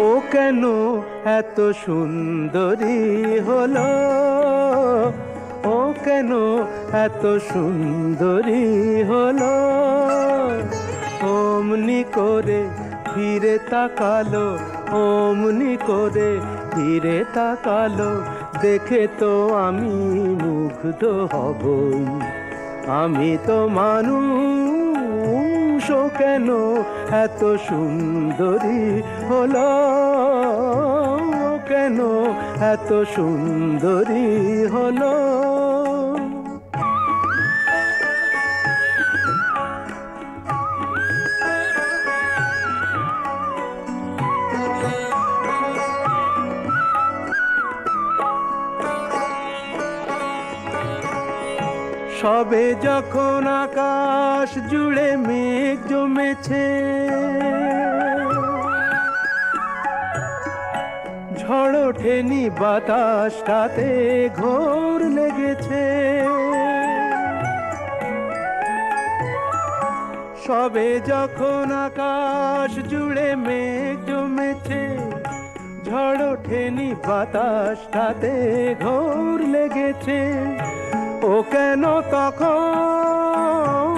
ও কেন এত সুন্দরী হলো, ও কেন এত সুন্দরী হলো। অমনি করে ফিরে তাকালো, অমনি করে ফিরে তাকালো, দেখে তো আমি মুগ্ধ হবই। আমি তো মানুষ, ও কেন এত সুন্দরী হলো, ও কেন এত সুন্দরী হলো। সবে যখন আকাশ জুড়ে মেঘ জমেছে, ঝড় ওঠেনি বাতাসটাতে ঘোর লেগেছে। সবে যখন আকাশ জুড়ে মেঘ জমেছে, ঝড় ওঠেনি বাতাসটাতে ঘোর লেগেছে। ও কেন তখন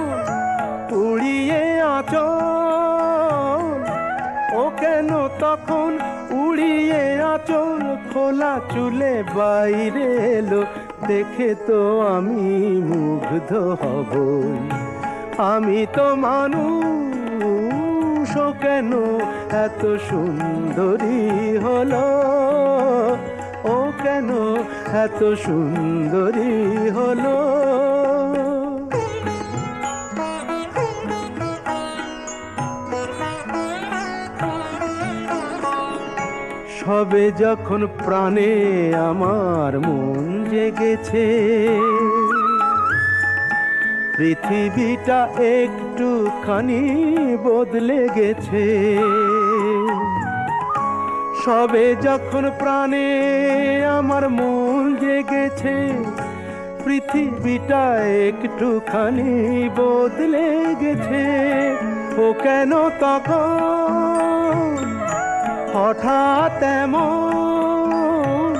উড়িয়ে আঁচল, ও কেন তখন উড়িয়ে আঁচল, খোলা চুলে বাইরে এলো, দেখে তো আমি মুগ্ধ হবই। আমি তো মানুষ, ও কেন এত সুন্দরী হলো, ও কেন এত সুন্দরী হলো। সবে যখন প্রাণে আমার মন জেগেছে, পৃথিবীটা একটুখানি বদলে গেছে। সবে যখন প্রাণে আমার মন জেগেছে, পৃথিবীটা একটুখানি বদলে গেছে। ও কেন তখন হঠাৎ এমন,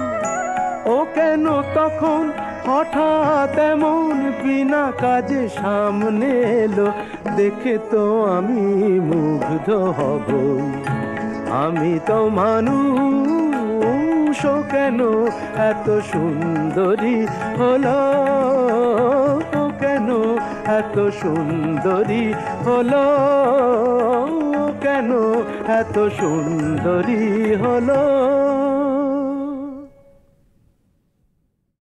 ও কেন তখন হঠাৎ এমন বিনা কাজে সামনে এলো, দেখে তো আমি মুগ্ধ হবই। আমি তো মানুষ, ও কেন এত সুন্দরী হলো, ও কেন এত সুন্দরী হলো, ও কেন এত সুন্দরী হলো।